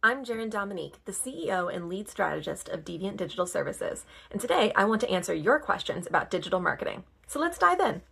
I'm Jaryn Dominique, the CEO and lead strategist of Deviant Digital Services, and today I want to answer your questions about digital marketing. So let's dive in.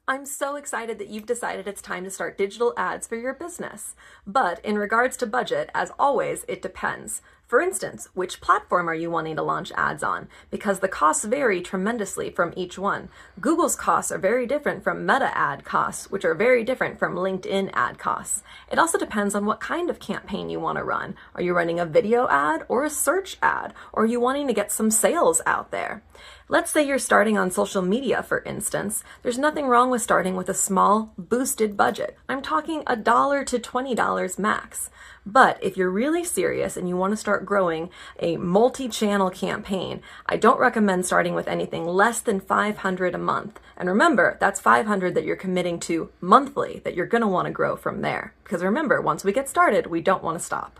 I'm so excited that you've decided it's time to start digital ads for your business. But in regards to budget, as always, it depends. For instance, which platform are you wanting to launch ads on? Because the costs vary tremendously from each one. Google's costs are very different from Meta ad costs, which are very different from LinkedIn ad costs. It also depends on what kind of campaign you want to run. Are you running a video ad or a search ad? Or are you wanting to get some sales out there? Let's say you're starting on social media, for instance. There's nothing wrong with starting with a small, boosted budget. I'm talking $1 to $20 max. But if you're really serious and you want to start growing a multi-channel campaign, I don't recommend starting with anything less than $500 a month. And remember, that's $500 that you're committing to monthly, that you're going to want to grow from there. Because remember, once we get started, we don't want to stop.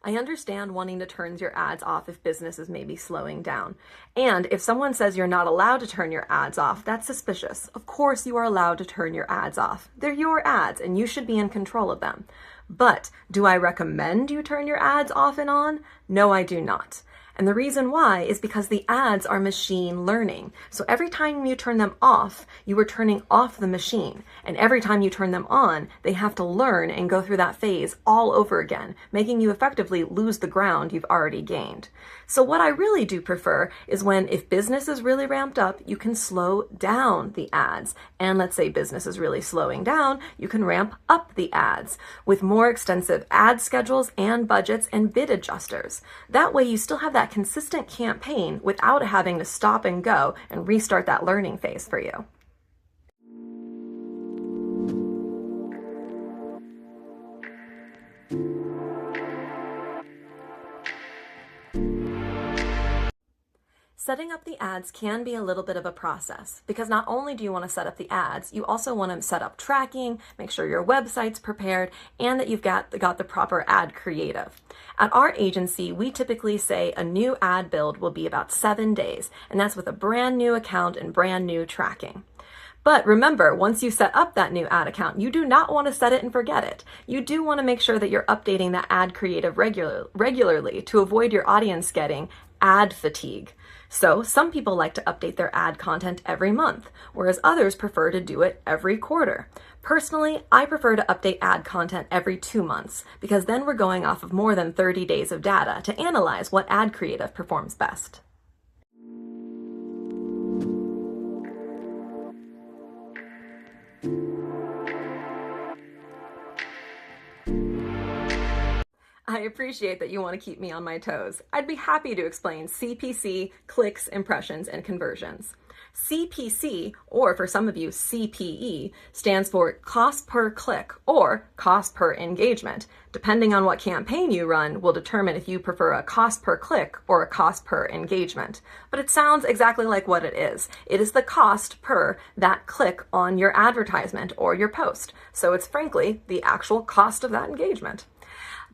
I understand wanting to turn your ads off if business is maybe slowing down. And if someone says you're not allowed to turn your ads off, that's suspicious. Of course you are allowed to turn your ads off. They're your ads and you should be in control of them. But do I recommend you turn your ads off and on? No, I do not. And the reason why is because the ads are machine learning. So every time you turn them off, you are turning off the machine. And every time you turn them on, they have to learn and go through that phase all over again, making you effectively lose the ground you've already gained. So what I really do prefer is when, if business is really ramped up, you can slow down the ads. And let's say business is really slowing down, you can ramp up the ads with more extensive ad schedules and budgets and bid adjusters. That way you still have that consistent campaign without having to stop and go and restart that learning phase for you. Setting up the ads can be a little bit of a process because not only do you want to set up the ads, you also want to set up tracking, make sure your website's prepared, and that you've got the proper ad creative. At our agency, we typically say a new ad build will be about 7 days, and that's with a brand new account and brand new tracking. But remember, once you set up that new ad account, you do not want to set it and forget it. You do want to make sure that you're updating that ad creative regularly to avoid your audience getting ad fatigue. So some people like to update their ad content every month, whereas others prefer to do it every quarter. Personally, I prefer to update ad content every 2 months because then we're going off of more than 30 days of data to analyze what ad creative performs best. I appreciate that you want to keep me on my toes. I'd be happy to explain CPC, clicks, impressions, and conversions. CPC, or for some of you CPE, stands for cost per click or cost per engagement. Depending on what campaign you run will determine if you prefer a cost per click or a cost per engagement. But it sounds exactly like what it is. It is the cost per that click on your advertisement or your post. So it's frankly the actual cost of that engagement.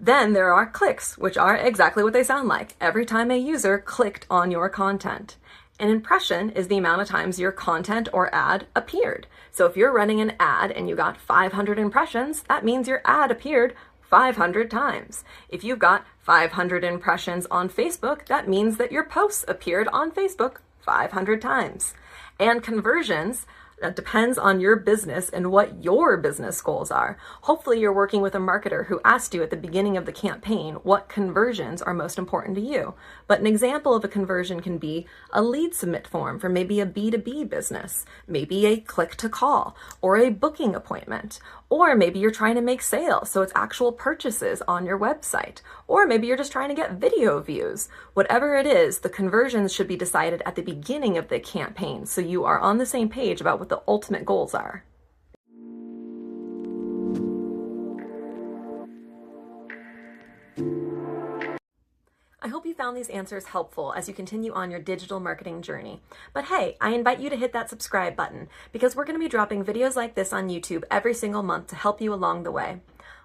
Then there are clicks, which are exactly what they sound like. Every time a user clicked on your content. An impression is the amount of times your content or ad appeared. So if you're running an ad and you got 500 impressions, that means your ad appeared 500 times. If you've got 500 impressions on Facebook, that means that your posts appeared on Facebook 500 times. And conversions, that depends on your business and what your business goals are. Hopefully you're working with a marketer who asked you at the beginning of the campaign what conversions are most important to you. But an example of a conversion can be a lead submit form for maybe a B2B business, maybe a click to call, or a booking appointment. Or maybe you're trying to make sales, so it's actual purchases on your website. Or maybe you're just trying to get video views. Whatever it is, the conversions should be decided at the beginning of the campaign so you are on the same page about what the ultimate goals are. I hope you found these answers helpful as you continue on your digital marketing journey. But hey, I invite you to hit that subscribe button because we're going to be dropping videos like this on YouTube every single month to help you along the way.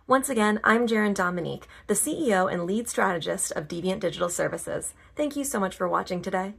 Once again, I'm Jaryn Dominique, the CEO and lead strategist of Deviant Digital Services. Thank you so much for watching today.